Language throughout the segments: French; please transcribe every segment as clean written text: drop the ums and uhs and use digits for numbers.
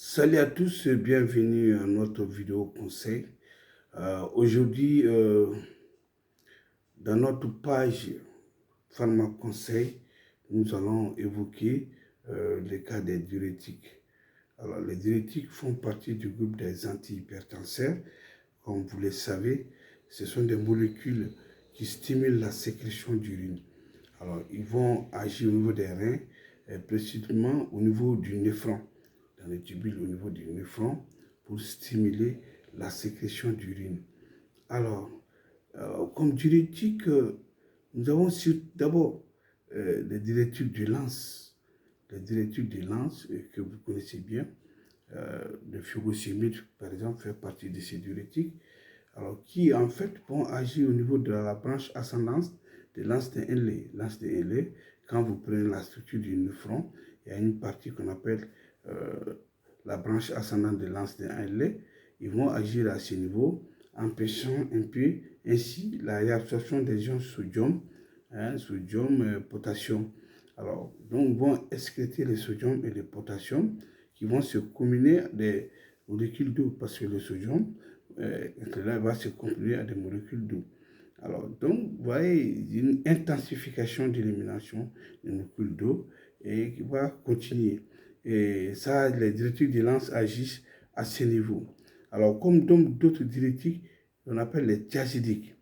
Salut à tous et bienvenue à notre vidéo conseil. Aujourd'hui, dans notre page pharmaconseil, nous allons évoquer les cas des diurétiques. Alors, les diurétiques font partie du groupe des antihypertenseurs. Comme vous le savez, ce sont des molécules qui stimulent la sécrétion d'urine. Alors, ils vont agir au niveau des reins, et précisément au niveau du néphron, dans les tubules au niveau du néphron, pour stimuler la sécrétion d'urine. Alors, comme diurétique, nous avons d'abord les diurétiques de Lance. Les diurétiques de Lance, que vous connaissez bien, le furosémide, par exemple, fait partie de ces diurétiques, alors qui en fait vont agir au niveau de la branche ascendante de l'anse de Henle. L'anse de Henle, quand vous prenez la structure du néphron, il y a une partie qu'on appelle la branche ascendante de l'anse de Henle. Ils vont agir à ce niveau, empêchant un peu ainsi la réabsorption des ions sodium, potassium. Alors, donc, ils vont excréter le sodium et le potassium qui vont se combiner des molécules d'eau parce que le sodium là, va se combiner à des molécules d'eau. Alors, donc, vous voyez, une intensification d'élimination des molécules d'eau et qui va continuer. Et ça, les diurétiques de Lance agissent à ce niveau. Alors, comme d'autres diurétiques, on appelle les thiazidiques.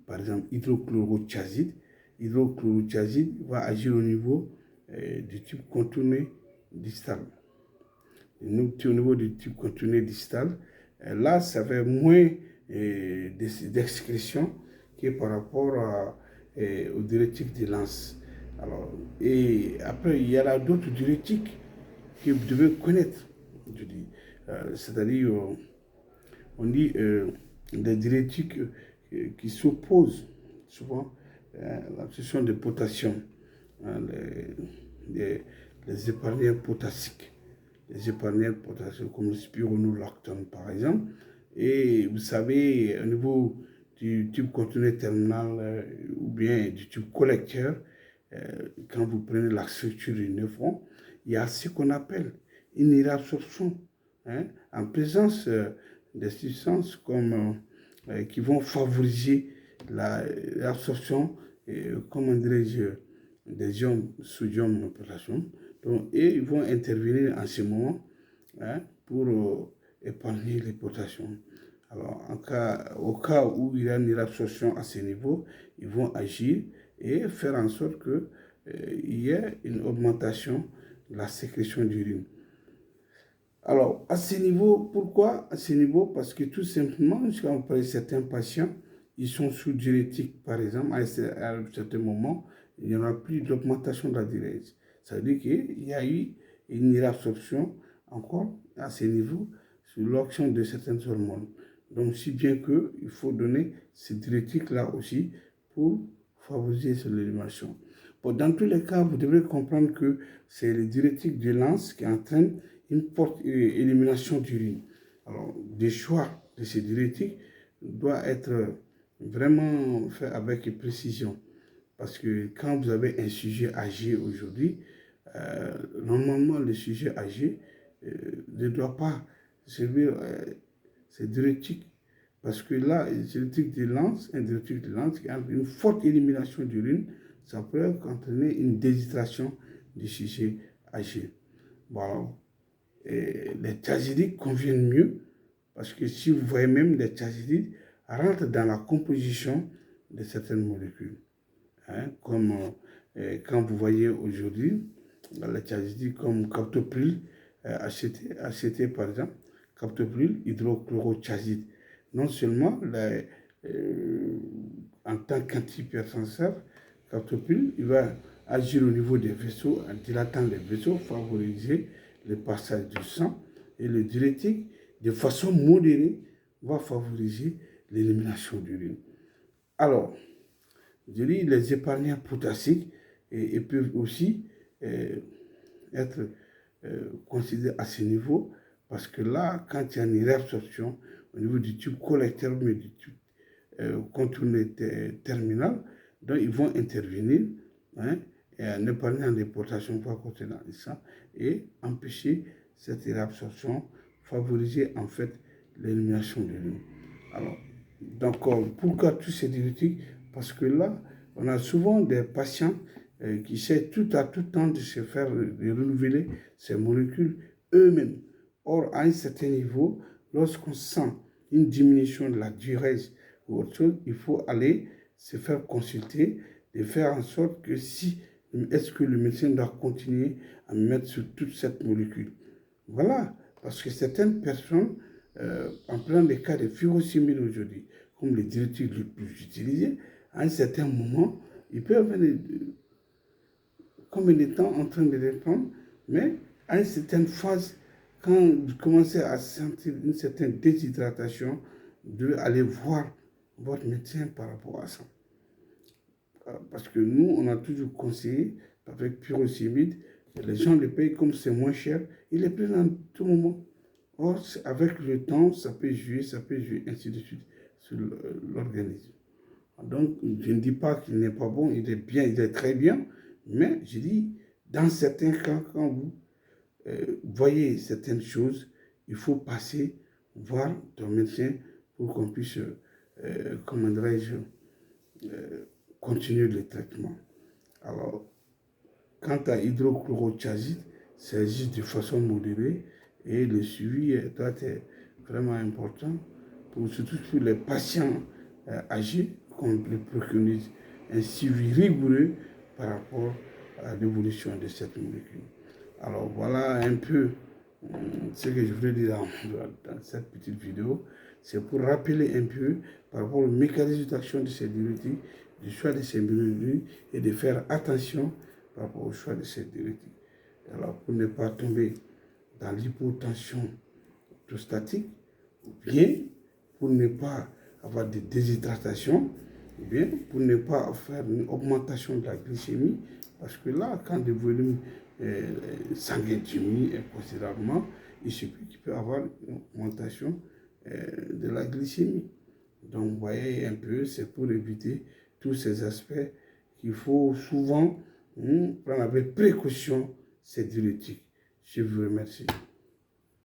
Par exemple, hydrochlorothiazide. Hydrochlorothiazide va agir au niveau du tube contourné distal. Au niveau du tube contourné distal, là, ça fait moins d'excrétion que par rapport aux diurétiques de Lance. Alors, et après, il y a d'autres diurétiques que vous devez connaître. C'est-à-dire, on dit des diurétiques qui s'opposent souvent à l'absorption de potassium, hein, les épargnants potassiques. Les épargnants potassiques comme le spironolactone par exemple. Et vous savez, au niveau du tube contourné terminal ou bien du tube collecteur, quand vous prenez la structure du néphron, il y a ce qu'on appelle une réabsorption, hein, en présence des substances comme, qui vont favoriser la réabsorption, comment dirais-je, des ions sodium et potassium. Donc, et ils vont intervenir en ce moment, hein, pour épargner les potassiums. Alors, au cas où il y a une réabsorption à ce niveau, ils vont agir et faire en sorte qu'il y ait une augmentation de la sécrétion d'urine. Alors, à ce niveau, pourquoi à ce niveau? Parce que tout simplement, quand vous prenez certains patients, ils sont sous diurétique, par exemple, à un certain moment, il n'y aura plus d'augmentation de la diurèse. Ça veut dire qu'il y a eu une réabsorption encore à ce niveau sur l'action de certaines hormones. Donc, si bien qu'il faut donner ces diurétiques-là aussi pour favoriser l'élimination. Bon, dans tous les cas, vous devrez comprendre que c'est les diurétiques de Lance qui entraînent une forte élimination d'urine. Alors, des choix de ces diurétiques doit être vraiment fait avec précision. Parce que quand vous avez un sujet âgé aujourd'hui, normalement, le sujet âgé ne doit pas servir ces diurétiques. Parce que là, un diurétique de Lance qui a une forte élimination d'urine, ça peut entraîner une déshydratation du sujet âgé. Bon, les thiazidiques conviennent mieux parce que si vous voyez même les thiazidiques rentrent dans la composition de certaines molécules. Hein, comme quand vous voyez aujourd'hui les thiazidiques comme captopril, ACT par exemple, captopril, hydrochlorothiazide. Non seulement en tant qu'antihypertenseur, captopril, il va agir au niveau des vaisseaux, en dilatant les vaisseaux, favoriser le passage du sang, et le diurétique, de façon modérée, va favoriser l'élimination d'urine. Alors, je dis les épargnants potassiques et peuvent aussi être considérés à ce niveau, parce que là, quand il y a une réabsorption au niveau du tube collecteur, mais du tube contourné terminal, donc ils vont intervenir, hein, en épargnant les potassiums contenant le sang et empêcher cette réabsorption, favoriser en fait l'élimination de l'urine. Alors, donc, pourquoi tous ces diurétiques? Parce que là, on a souvent des patients qui essaient tout à tout temps de se faire, de renouveler ces molécules eux-mêmes. Or, à un certain niveau, lorsqu'on sent une diminution de la diurèse ou autre chose, il faut aller se faire consulter et faire en sorte que si, est-ce que le médecin doit continuer à mettre sur toute cette molécule. Voilà, parce que certaines personnes, en prenant des cas de furosémine aujourd'hui, comme les diurétiques les plus utilisés, à un certain moment, ils peuvent être comme il est en train de les prendre, mais à une certaine phase, quand vous commencez à sentir une certaine déshydratation, de aller voir votre médecin par rapport à ça. Parce que nous, on a toujours conseillé, avec pyrosémide, les gens les payent comme c'est moins cher, ils les prennent en tout moment. Or, avec le temps, ça peut jouer, ainsi de suite, sur l'organisme. Donc, je ne dis pas qu'il n'est pas bon, il est bien, il est très bien, mais je dis, dans certains cas, quand vous voyez certaines choses, il faut passer voir ton médecin pour qu'on puisse, comment dirais-je, continuer le traitement. Alors, quant à hydrochlorothiazide, c'est juste de façon modérée et le suivi doit être vraiment important, surtout pour les patients âgés, qu'on les préconise un suivi rigoureux par rapport à l'évolution de cette molécule. Alors voilà un peu ce que je voulais dire dans cette petite vidéo. C'est pour rappeler un peu par rapport au mécanisme d'action de ces diurétiques, du choix de ces diurétiques et de faire attention par rapport au choix de ces diurétiques. Alors pour ne pas tomber dans l'hypotension prostatique, ou bien pour ne pas avoir de déshydratation, ou bien pour ne pas faire une augmentation de la glycémie, parce que là, quand le volume sanguin diminue considérablement, il suffit qu'il peut avoir une augmentation de la glycémie. Donc, vous voyez un peu, c'est pour éviter tous ces aspects qu'il faut souvent prendre avec précaution ces diurétiques. Je vous remercie.